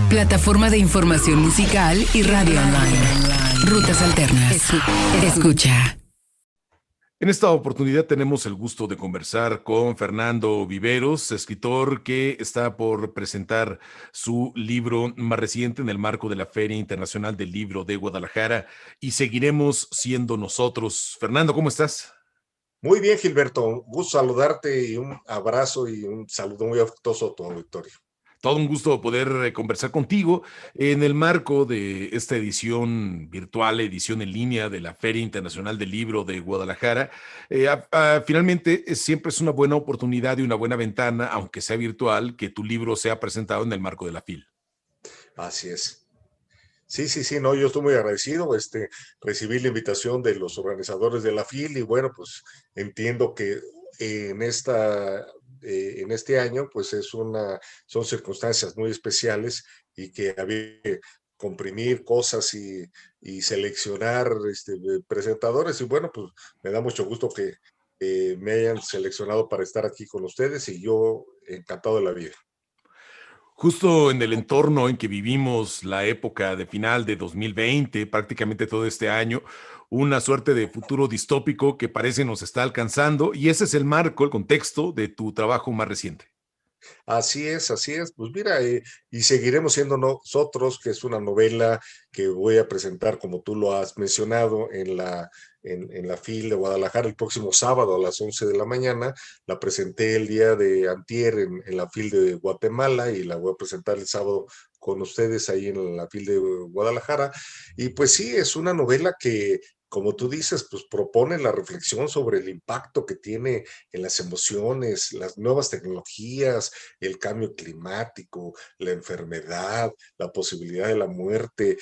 Plataforma de información musical y radio online. Rutas Alternas. Escucha. En esta oportunidad tenemos el gusto de conversar con Fernando Viveros, escritor que está por presentar su libro más reciente en el marco de la Feria Internacional del Libro de Guadalajara, y seguiremos siendo nosotros. Fernando, ¿cómo estás? Muy bien, Gilberto. Un gusto saludarte y un abrazo y un saludo muy afectuoso a tu auditorio. Todo un gusto poder conversar contigo en el marco de esta edición virtual, edición en línea de la Feria Internacional del Libro de Guadalajara. Finalmente, siempre es una buena oportunidad y una buena ventana, aunque sea virtual, que tu libro sea presentado en el marco de la FIL. Así es. Sí, no, yo estoy muy agradecido, recibí la invitación de los organizadores de la FIL y bueno, pues entiendo que en en este año, pues son circunstancias muy especiales y que había que comprimir cosas y seleccionar presentadores y bueno, pues me da mucho gusto que me hayan seleccionado para estar aquí con ustedes y yo encantado de la vida. Justo en el entorno en que vivimos la época de final de 2020, prácticamente todo este año, una suerte de futuro distópico que parece nos está alcanzando, y ese es el marco, el contexto de tu trabajo más reciente. Así es. Pues mira, y seguiremos siendo nosotros, que es una novela que voy a presentar, como tú lo has mencionado, en la FIL de Guadalajara el próximo sábado a las 11 de la mañana. La presenté el día de antier en la FIL de Guatemala y la voy a presentar el sábado con ustedes ahí en la FIL de Guadalajara. Y pues sí, es una novela que, como tú dices, pues propone la reflexión sobre el impacto que tiene en las emociones, las nuevas tecnologías, el cambio climático, la enfermedad, la posibilidad de la muerte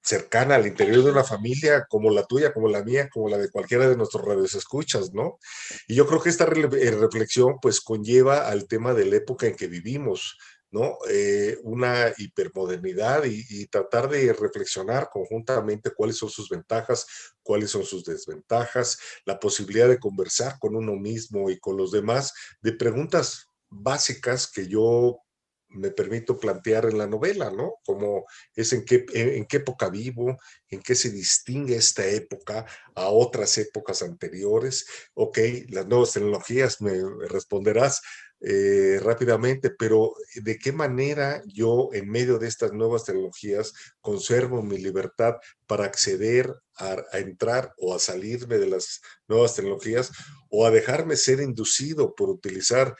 cercana al interior de una familia como la tuya, como la mía, como la de cualquiera de nuestros radioescuchas, ¿no? Y yo creo que esta reflexión pues conlleva al tema de la época en que vivimos, ¿no? Una hipermodernidad y tratar de reflexionar conjuntamente cuáles son sus ventajas, cuáles son sus desventajas, la posibilidad de conversar con uno mismo y con los demás, de preguntas básicas que yo me permito plantear en la novela, ¿no? Como es en qué época vivo, en qué se distingue esta época a otras épocas anteriores. Ok, las nuevas tecnologías, me responderás rápidamente, pero ¿de qué manera yo en medio de estas nuevas tecnologías conservo mi libertad para acceder a entrar o a salirme de las nuevas tecnologías o a dejarme ser inducido por utilizar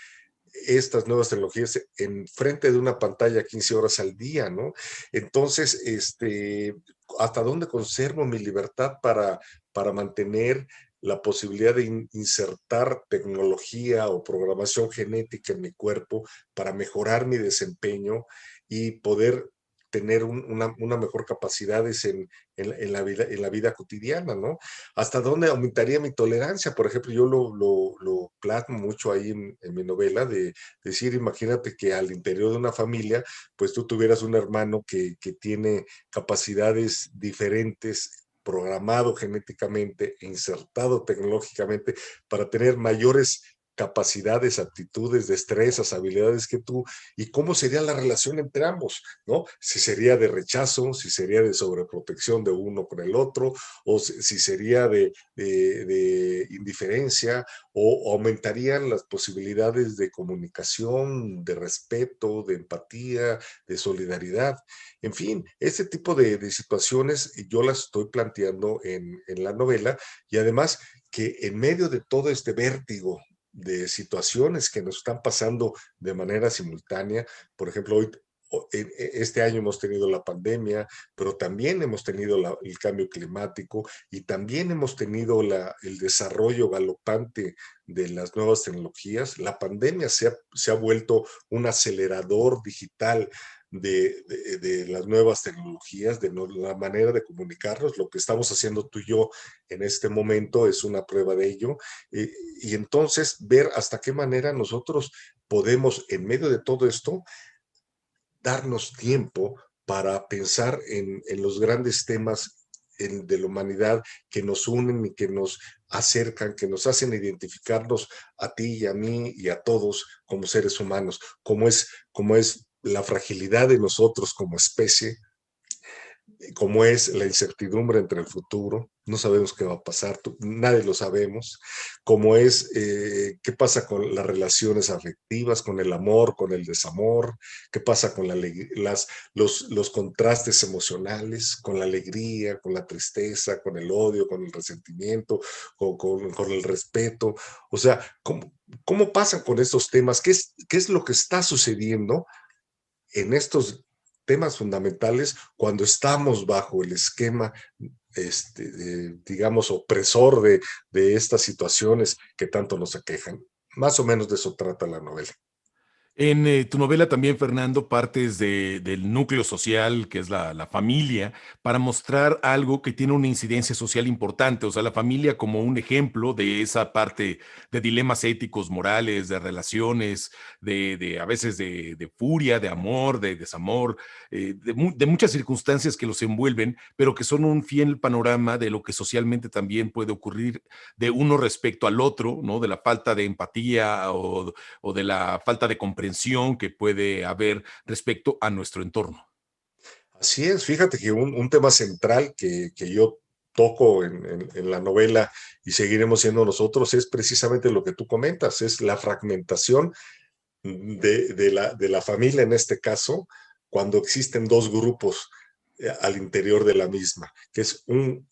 estas nuevas tecnologías en frente de una pantalla 15 horas al día, ¿no? Entonces, ¿hasta dónde conservo mi libertad para mantener la posibilidad de insertar tecnología o programación genética en mi cuerpo para mejorar mi desempeño y poder tener una mejor capacidades en la vida cotidiana, ¿no? ¿Hasta dónde aumentaría mi tolerancia? Por ejemplo, yo lo plasmo mucho ahí en mi novela, de decir, imagínate que al interior de una familia, pues tú tuvieras un hermano que tiene capacidades diferentes, programado genéticamente e insertado tecnológicamente para tener mayores capacidades, aptitudes, destrezas, habilidades que tú, y cómo sería la relación entre ambos, ¿no? Si sería de rechazo, si sería de sobreprotección de uno con el otro, o si sería de indiferencia, o aumentarían las posibilidades de comunicación, de respeto, de empatía, de solidaridad. En fin, ese tipo de situaciones yo las estoy planteando en la novela, y además que en medio de todo este vértigo de situaciones que nos están pasando de manera simultánea. Por ejemplo, este año hemos tenido la pandemia, pero también hemos tenido el cambio climático y también hemos tenido el desarrollo galopante de las nuevas tecnologías. La pandemia se ha vuelto un acelerador digital de las nuevas tecnologías, de la manera de comunicarnos. Lo que estamos haciendo tú y yo en este momento es una prueba de ello. Y entonces ver hasta qué manera nosotros podemos, en medio de todo esto, darnos tiempo para pensar en los grandes temas de la humanidad que nos unen y que nos acercan, que nos hacen identificarnos a ti y a mí y a todos como seres humanos, como es la fragilidad de nosotros como especie, como es la incertidumbre entre el futuro, no sabemos qué va a pasar, nadie lo sabemos, como es qué pasa con las relaciones afectivas, con el amor, con el desamor, qué pasa con los contrastes emocionales, con la alegría, con la tristeza, con el odio, con el resentimiento, con el respeto. O sea, ¿cómo pasan con estos temas? ¿Qué es lo que está sucediendo en estos temas fundamentales cuando estamos bajo el esquema, digamos, opresor de estas situaciones que tanto nos aquejan? Más o menos de eso trata la novela. En tu novela también, Fernando, partes del núcleo social, que es la familia, para mostrar algo que tiene una incidencia social importante, o sea, la familia como un ejemplo de esa parte de dilemas éticos, morales, de relaciones, a veces de furia, de amor, de desamor, de muchas circunstancias que los envuelven, pero que son un fiel panorama de lo que socialmente también puede ocurrir de uno respecto al otro, ¿no? De la falta de empatía o de la falta de comprensión que puede haber respecto a nuestro entorno. Así es, fíjate que un tema central que yo toco en la novela y seguiremos siendo nosotros es precisamente lo que tú comentas, es la fragmentación de la familia en este caso, cuando existen dos grupos al interior de la misma, que es un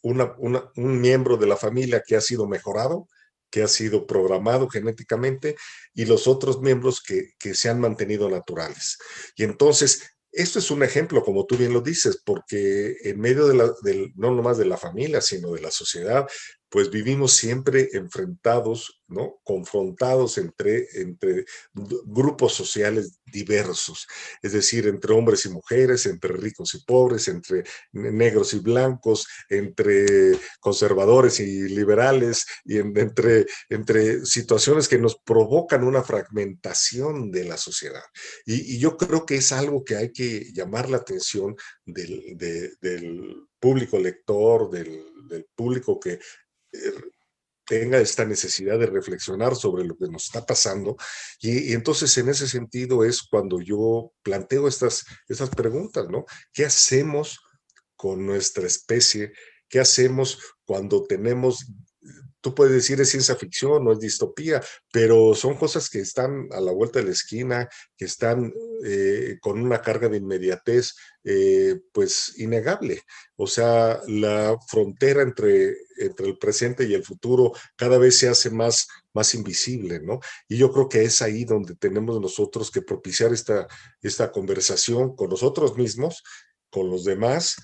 miembro de la familia que ha sido mejorado, que ha sido programado genéticamente, y los otros miembros que se han mantenido naturales. Y entonces, esto es un ejemplo, como tú bien lo dices, porque en medio no nomás de la familia, sino de la sociedad, pues vivimos siempre enfrentados, ¿no? Confrontados entre grupos sociales diversos, es decir, entre hombres y mujeres, entre ricos y pobres, entre negros y blancos, entre conservadores y liberales, y entre situaciones que nos provocan una fragmentación de la sociedad. Y yo creo que es algo que hay que llamar la atención del público lector, del público que tenga esta necesidad de reflexionar sobre lo que nos está pasando. Y entonces en ese sentido es cuando yo planteo estas preguntas, ¿no? ¿Qué hacemos con nuestra especie? ¿Qué hacemos cuando tenemos, tú puedes decir es ciencia ficción o es distopía, pero son cosas que están a la vuelta de la esquina, que están con una carga de inmediatez, pues innegable. O sea, la frontera entre el presente y el futuro cada vez se hace más invisible, ¿no? Y yo creo que es ahí donde tenemos nosotros que propiciar esta conversación con nosotros mismos, con los demás,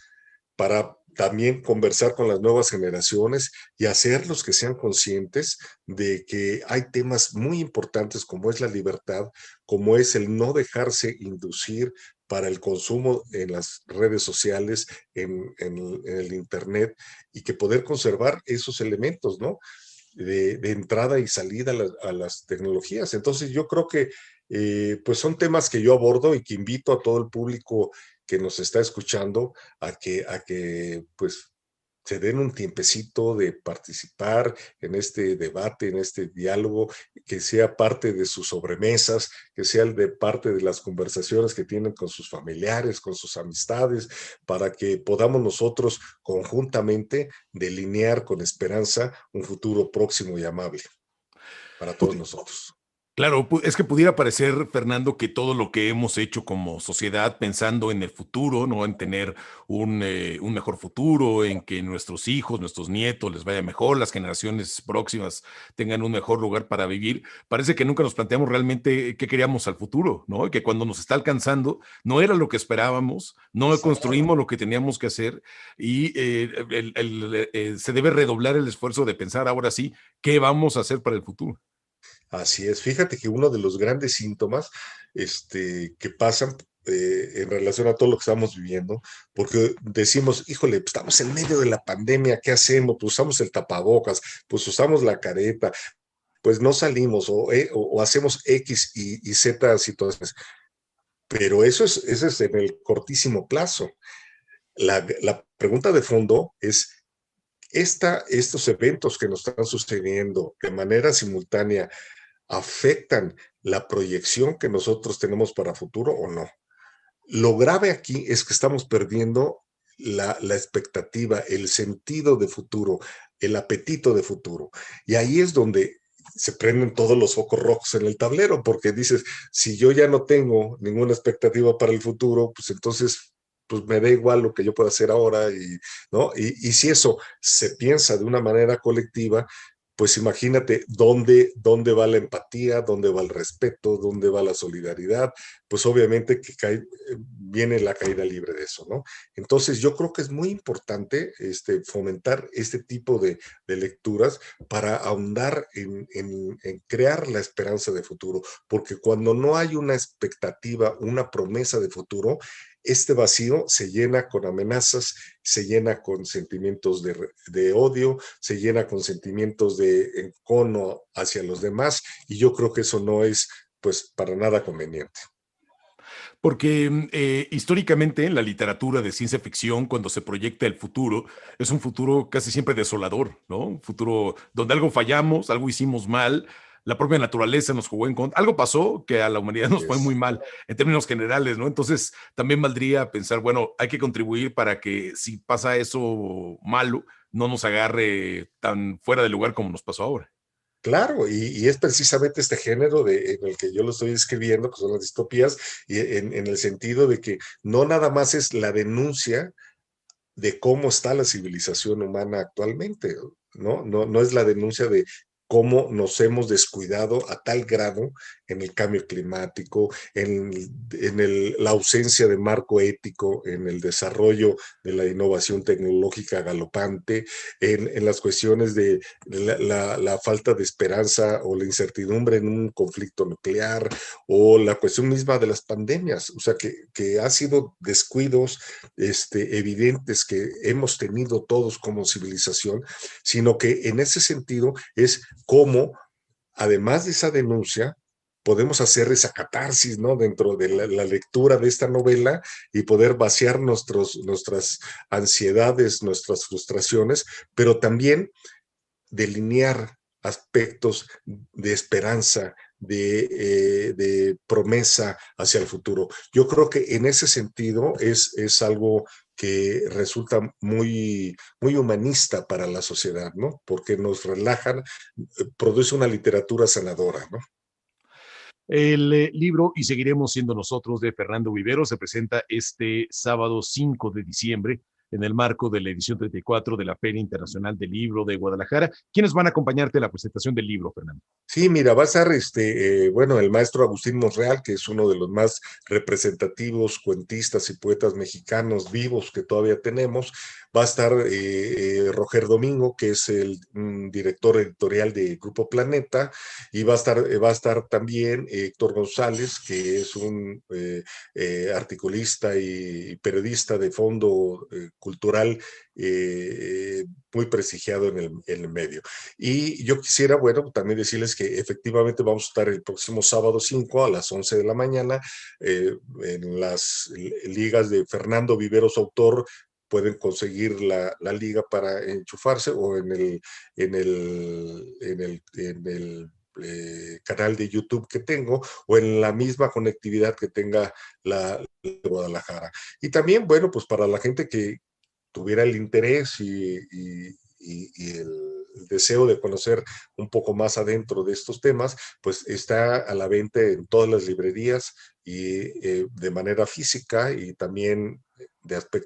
para también conversar con las nuevas generaciones y hacerlos que sean conscientes de que hay temas muy importantes como es la libertad, como es el no dejarse inducir para el consumo en las redes sociales, en el Internet, y que poder conservar esos elementos, ¿no? De entrada y salida a las tecnologías. Entonces yo creo que pues son temas que yo abordo y que invito a todo el público que nos está escuchando a que pues se den un tiempecito de participar en este debate, en este diálogo, que sea parte de sus sobremesas, que sea de parte de las conversaciones que tienen con sus familiares, con sus amistades, para que podamos nosotros conjuntamente delinear con esperanza un futuro próximo y amable para todos nosotros. Claro, es que pudiera parecer, Fernando, que todo lo que hemos hecho como sociedad pensando en el futuro, ¿no? En tener un mejor futuro, en que nuestros hijos, nuestros nietos les vaya mejor, las generaciones próximas tengan un mejor lugar para vivir, parece que nunca nos planteamos realmente qué queríamos al futuro, ¿no? Y que cuando nos está alcanzando no era lo que esperábamos, no construimos lo que teníamos que hacer y se debe redoblar el esfuerzo de pensar ahora sí qué vamos a hacer para el futuro. Así es. Fíjate que uno de los grandes síntomas que pasan en relación a todo lo que estamos viviendo, porque decimos, híjole, pues estamos en medio de la pandemia, ¿qué hacemos? Pues usamos el tapabocas, pues usamos la careta, pues no salimos o hacemos X y Z situaciones. Pero eso es en el cortísimo plazo. La pregunta de fondo es, estos eventos que nos están sucediendo de manera simultánea, ¿afectan la proyección que nosotros tenemos para futuro o no? Lo grave aquí es que estamos perdiendo la expectativa, el sentido de futuro, el apetito de futuro. Y ahí es donde se prenden todos los focos rojos en el tablero, porque dices, si yo ya no tengo ninguna expectativa para el futuro, pues entonces pues me da igual lo que yo pueda hacer ahora, ¿no? Y si eso se piensa de una manera colectiva, pues imagínate dónde va la empatía, dónde va el respeto, dónde va la solidaridad, pues obviamente que viene la caída libre de eso, ¿no? Entonces yo creo que es muy importante fomentar este tipo de lecturas para ahondar en crear la esperanza de futuro, porque cuando no hay una expectativa, una promesa de futuro, este vacío se llena con amenazas, se llena con sentimientos de odio, se llena con sentimientos de encono hacia los demás, y yo creo que eso no es, pues, para nada conveniente. Porque históricamente en la literatura de ciencia ficción, cuando se proyecta el futuro, es un futuro casi siempre desolador, ¿no? Un futuro donde algo fallamos, algo hicimos mal, la propia naturaleza nos jugó en contra, algo pasó que a la humanidad nos fue muy mal en términos generales, ¿no? Entonces también valdría pensar, bueno, hay que contribuir para que si pasa eso malo, no nos agarre tan fuera de lugar como nos pasó ahora. Claro, y es precisamente este género en el que yo lo estoy escribiendo, que son las distopías, y en el sentido de que no nada más es la denuncia de cómo está la civilización humana actualmente, ¿no? No es la denuncia de cómo nos hemos descuidado a tal grado en el cambio climático, la ausencia de marco ético, en el desarrollo de la innovación tecnológica galopante, en las cuestiones de la falta de esperanza o la incertidumbre en un conflicto nuclear, o la cuestión misma de las pandemias, o sea, que ha sido descuidos evidentes que hemos tenido todos como civilización, sino que en ese sentido es cómo, además de esa denuncia, podemos hacer esa catarsis, ¿no? Dentro de la lectura de esta novela y poder vaciar nuestras ansiedades, nuestras frustraciones, pero también delinear aspectos de esperanza, de promesa hacia el futuro. Yo creo que en ese sentido es algo que resulta muy humanista para la sociedad, ¿no? Porque nos relajan, produce una literatura sanadora, ¿no? El libro Y seguiremos siendo nosotros de Fernando Vivero se presenta este sábado 5 de diciembre en el marco de la edición 34 de la Feria Internacional del Libro de Guadalajara. ¿Quiénes van a acompañarte en la presentación del libro, Fernando? Sí, mira, va a estar bueno, el maestro Agustín Monreal, que es uno de los más representativos cuentistas y poetas mexicanos vivos que todavía tenemos. Va a estar Roger Domingo, que es el director editorial de Grupo Planeta, y va a estar también Héctor González, que es un articulista y periodista de fondo cultural muy prestigiado en el medio. Y yo quisiera, bueno, también decirles que efectivamente vamos a estar el próximo sábado 5 a las 11 de la mañana en las ligas de Fernando Viveros Autor. Pueden conseguir la liga para enchufarse, o en el canal de YouTube que tengo, o en la misma conectividad que tenga la de Guadalajara. Y también, bueno, pues para la gente que tuviera el interés y el deseo de conocer un poco más adentro de estos temas, pues está a la venta en todas las librerías y de manera física, y también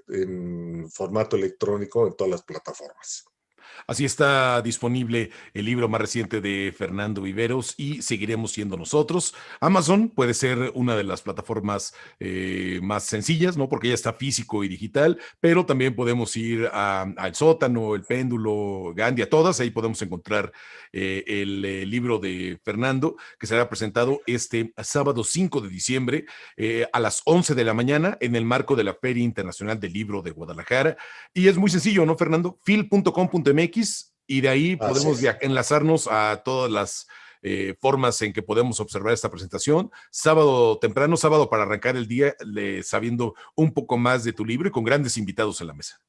en formato electrónico en todas las plataformas. Así está disponible el libro más reciente de Fernando Viveros y seguiremos siendo nosotros. Amazon puede ser una de las plataformas más sencillas, ¿no? Porque ya está físico y digital, pero también podemos ir al Sótano, El Péndulo, Gandhi, a todas. Ahí podemos encontrar el libro de Fernando, que será presentado este sábado 5 de diciembre a las 11 de la mañana en el marco de la Feria Internacional del Libro de Guadalajara. Y es muy sencillo, ¿no, Fernando? fil.com.mx y de ahí Así podemos es. enlazarnos a todas las formas en que podemos observar esta presentación. Sábado temprano, sábado para arrancar el día, sabiendo un poco más de tu libro y con grandes invitados en la mesa.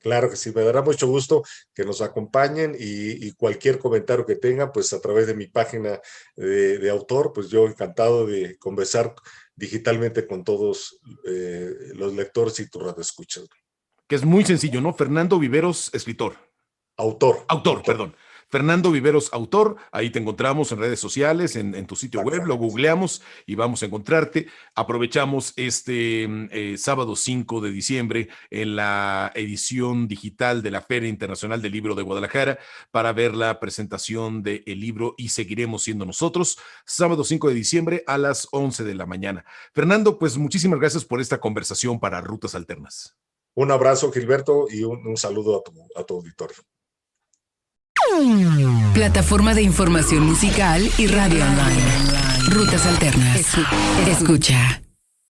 Claro que sí, me dará mucho gusto que nos acompañen y cualquier comentario que tengan, pues a través de mi página de autor, pues yo encantado de conversar digitalmente con todos los lectores y tu radioescuchas. Que es muy sencillo, ¿no? Fernando Viveros, escritor. Autor, perdón. Fernando Viveros, autor. Ahí te encontramos en redes sociales, en tu sitio web, lo googleamos y vamos a encontrarte. Aprovechamos este sábado 5 de diciembre en la edición digital de la Feria Internacional del Libro de Guadalajara para ver la presentación del libro Y Seguiremos Siendo Nosotros, sábado 5 de diciembre a las 11 de la mañana. Fernando, pues muchísimas gracias por esta conversación para Rutas Alternas. Un abrazo, Gilberto, y un saludo a tu auditorio. Plataforma de información musical y radio online. Rutas Alternas. Escucha.